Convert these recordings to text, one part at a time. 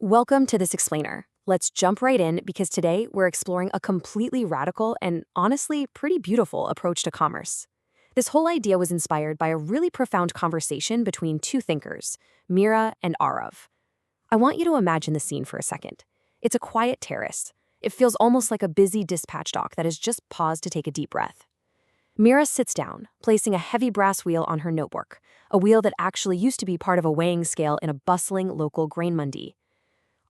Welcome to this explainer. Let's jump right in because today we're exploring a completely radical and honestly pretty beautiful approach to commerce. This whole idea was inspired by a really profound conversation between two thinkers, Mira and Arav. I want you to imagine the scene for a second. It's a quiet terrace. It feels almost like a busy dispatch dock that has just paused to take a deep breath. Mira sits down, placing a heavy brass wheel on her notebook, a wheel that actually used to be part of a weighing scale in a bustling local grain mundi.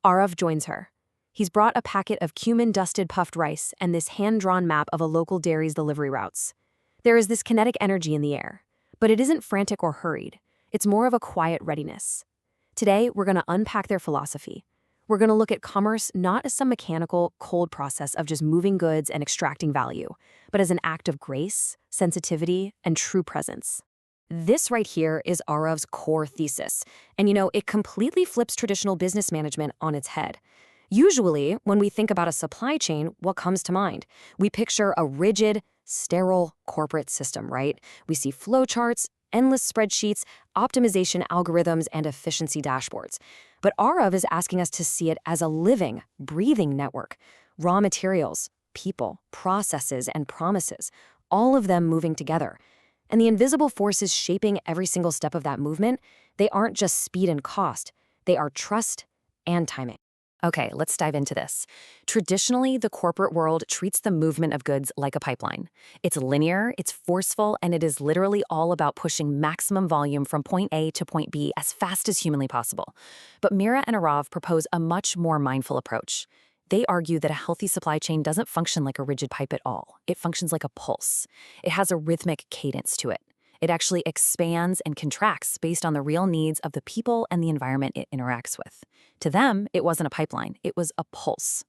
Arav joins her. He's brought a packet of cumin-dusted puffed rice and this hand-drawn map of a local dairy's delivery routes. There is this kinetic energy in the air, but it isn't frantic or hurried. It's more of a quiet readiness. Today, we're going to unpack their philosophy. We're going to look at commerce not as some mechanical, cold process of just moving goods and extracting value, but as an act of grace, sensitivity, and true presence. This right here is Arav's core thesis, and it completely flips traditional business management on its head. Usually, when we think about a supply chain, what comes to mind? We picture a rigid, sterile corporate system, right? We see flowcharts, endless spreadsheets, optimization algorithms, and efficiency dashboards. But Arav is asking us to see it as a living, breathing network. Raw materials, people, processes, and promises, all of them moving together. And the invisible forces shaping every single step of that movement, they aren't just speed and cost, they are trust and timing. Okay, let's dive into this. Traditionally, the corporate world treats the movement of goods like a pipeline. It's linear, it's forceful, and it is literally all about pushing maximum volume from point A to point B as fast as humanly possible. But Mira and Arav propose a much more mindful approach. They argue that a healthy supply chain doesn't function like a rigid pipe at all. It functions like a pulse. It has a rhythmic cadence to it. It actually expands and contracts based on the real needs of the people and the environment it interacts with. To them, it wasn't a pipeline, it was a pulse.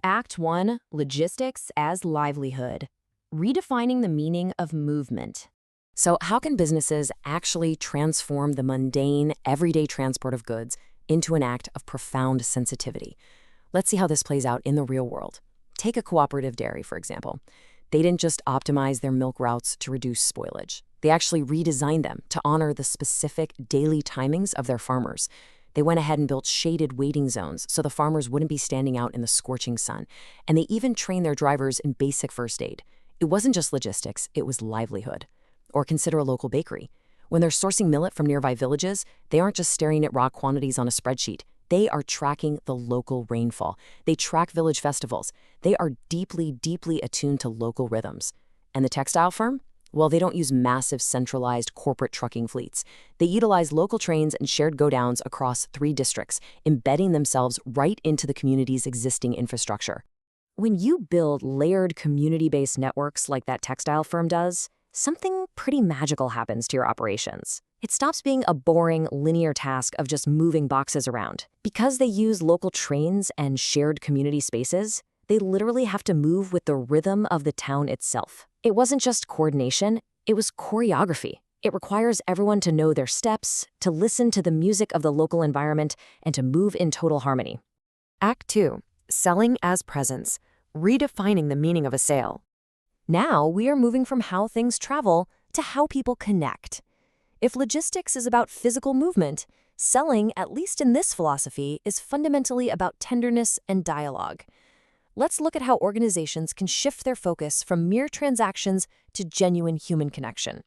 Act 1, Logistics as Livelihood. Redefining the meaning of movement. So how can businesses actually transform the mundane, everyday transport of goods into an act of profound sensitivity? Let's see how this plays out in the real world. Take a cooperative dairy, for example. They didn't just optimize their milk routes to reduce spoilage. They actually redesigned them to honor the specific daily timings of their farmers. They went ahead and built shaded waiting zones so the farmers wouldn't be standing out in the scorching sun. And they even trained their drivers in basic first aid. It wasn't just logistics, it was livelihood. Or consider a local bakery. When they're sourcing millet from nearby villages, they aren't just staring at raw quantities on a spreadsheet. They are tracking the local rainfall. They track village festivals. They are deeply, deeply attuned to local rhythms. And the textile firm? Well, they don't use massive centralized corporate trucking fleets. They utilize local trains and shared go-downs across 3 districts, embedding themselves right into the community's existing infrastructure. When you build layered community-based networks like that textile firm does, something pretty magical happens to your operations. It stops being a boring, linear task of just moving boxes around. Because they use local trains and shared community spaces, they literally have to move with the rhythm of the town itself. It wasn't just coordination, it was choreography. It requires everyone to know their steps, to listen to the music of the local environment, and to move in total harmony. Act 2, Selling as Presence, redefining the meaning of a sale. Now we are moving from how things travel to how people connect. If logistics is about physical movement, selling, at least in this philosophy, is fundamentally about tenderness and dialogue. Let's look at how organizations can shift their focus from mere transactions to genuine human connection.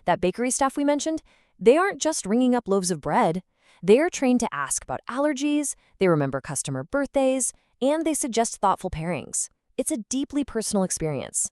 That bakery staff we mentioned, they aren't just ringing up loaves of bread. They are trained to ask about allergies, they remember customer birthdays, and they suggest thoughtful pairings. It's a deeply personal experience.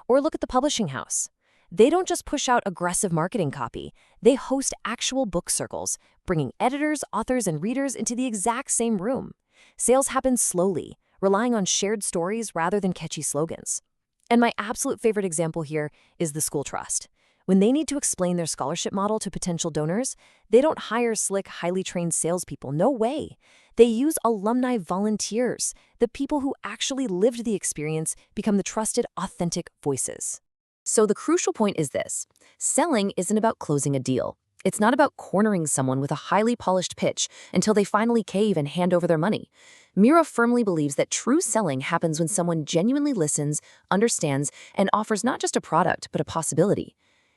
Or look at the publishing house. They don't just push out aggressive marketing copy. They host actual book circles, bringing editors, authors, and readers into the exact same room. Sales happen slowly, relying on shared stories rather than catchy slogans. And my absolute favorite example here is the school trust. When they need to explain their scholarship model to potential donors, they don't hire slick, highly trained salespeople. No way. They use alumni volunteers. The people who actually lived the experience become the trusted, authentic voices. So the crucial point is this. Selling isn't about closing a deal. It's not about cornering someone with a highly polished pitch until they finally cave and hand over their money. Mira firmly believes that true selling happens when someone genuinely listens, understands, and offers not just a product, but a possibility.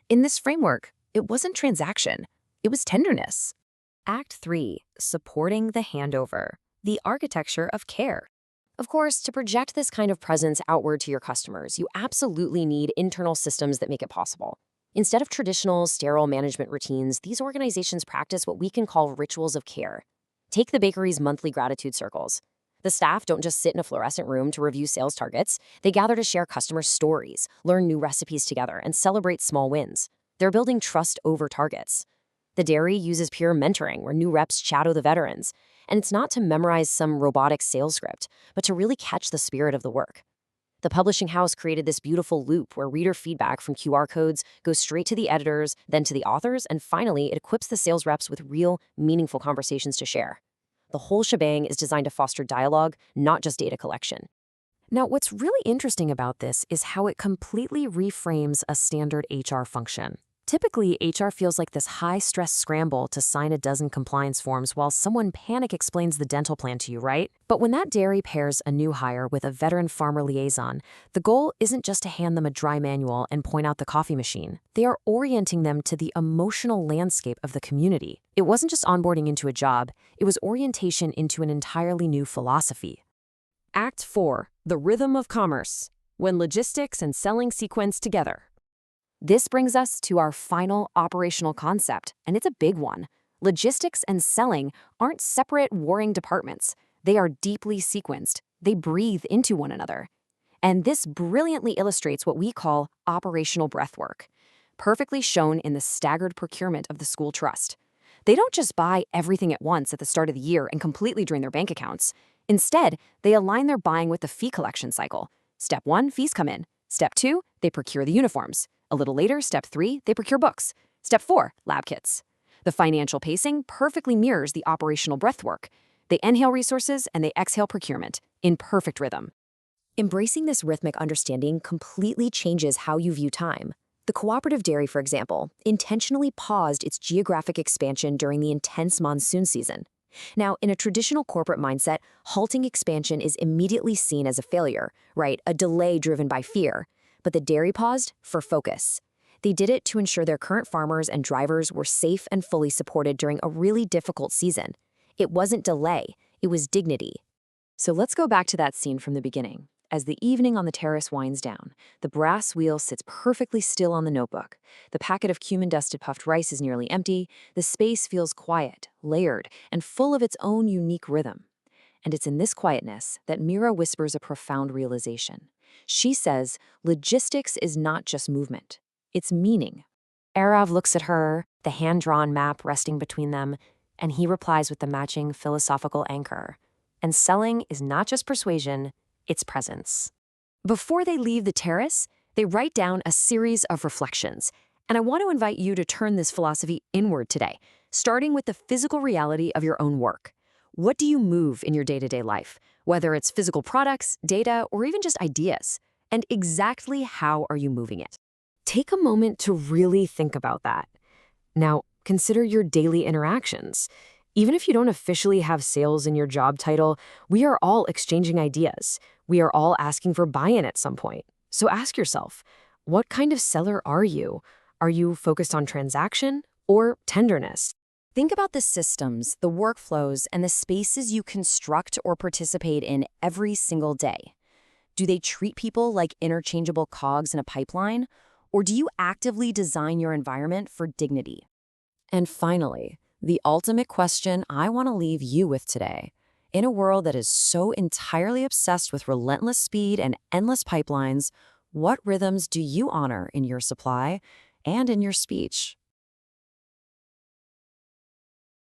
In this framework, it wasn't transaction, it was tenderness. Act 3, Supporting the Handover, the architecture of care. Of course, to project this kind of presence outward to your customers, you absolutely need internal systems that make it possible. Instead of traditional, sterile management routines, these organizations practice what we can call rituals of care. Take the bakery's monthly gratitude circles. The staff don't just sit in a fluorescent room to review sales targets. They gather to share customer stories, learn new recipes together, and celebrate small wins. They're building trust over targets. The dairy uses peer mentoring, where new reps shadow the veterans. And it's not to memorize some robotic sales script, but to really catch the spirit of the work. The publishing house created this beautiful loop where reader feedback from QR codes goes straight to the editors, then to the authors, and finally, it equips the sales reps with real, meaningful conversations to share. The whole shebang is designed to foster dialogue, not just data collection. Now, what's really interesting about this is how it completely reframes a standard HR function. Typically, HR feels like this high-stress scramble to sign a dozen compliance forms while someone panic explains the dental plan to you, right? But when that dairy pairs a new hire with a veteran farmer liaison, the goal isn't just to hand them a dry manual and point out the coffee machine. They are orienting them to the emotional landscape of the community. It wasn't just onboarding into a job, it was orientation into an entirely new philosophy. Act 4. The Rhythm of Commerce. When logistics and selling sequence together. This brings us to our final operational concept, and it's a big one. Logistics and selling aren't separate warring departments. They are deeply sequenced. They breathe into one another. And this brilliantly illustrates what we call operational breathwork, perfectly shown in the staggered procurement of the school trust. They don't just buy everything at once at the start of the year and completely drain their bank accounts. Instead, they align their buying with the fee collection cycle. Step 1, fees come in. Step 2, they procure the uniforms. A little later, step 3, they procure books. Step 4, lab kits. The financial pacing perfectly mirrors the operational breathwork. They inhale resources and they exhale procurement in perfect rhythm. Embracing this rhythmic understanding completely changes how you view time. The cooperative dairy, for example, intentionally paused its geographic expansion during the intense monsoon season. Now, in a traditional corporate mindset, halting expansion is immediately seen as a failure, right? A delay driven by fear. But the dairy paused for focus. They did it to ensure their current farmers and drivers were safe and fully supported during a really difficult season. It wasn't delay, it was dignity. So let's go back to that scene from the beginning. As the evening on the terrace winds down, the brass wheel sits perfectly still on the notebook. The packet of cumin-dusted puffed rice is nearly empty. The space feels quiet, layered, and full of its own unique rhythm. And it's in this quietness that Mira whispers a profound realization. She says, logistics is not just movement, it's meaning. Arav looks at her, the hand-drawn map resting between them, and he replies with the matching philosophical anchor. And selling is not just persuasion, it's presence. Before they leave the terrace, they write down a series of reflections. And I want to invite you to turn this philosophy inward today, starting with the physical reality of your own work. What do you move in your day-to-day life? Whether it's physical products, data, or even just ideas. And exactly how are you moving it? Take a moment to really think about that. Now, consider your daily interactions. Even if you don't officially have sales in your job title, we are all exchanging ideas. We are all asking for buy-in at some point. So ask yourself, what kind of seller are you? Are you focused on transaction or tenderness? Think about the systems, the workflows, and the spaces you construct or participate in every single day. Do they treat people like interchangeable cogs in a pipeline? Or do you actively design your environment for dignity? And finally, the ultimate question I want to leave you with today. In a world that is so entirely obsessed with relentless speed and endless pipelines, what rhythms do you honor in your supply and in your speech?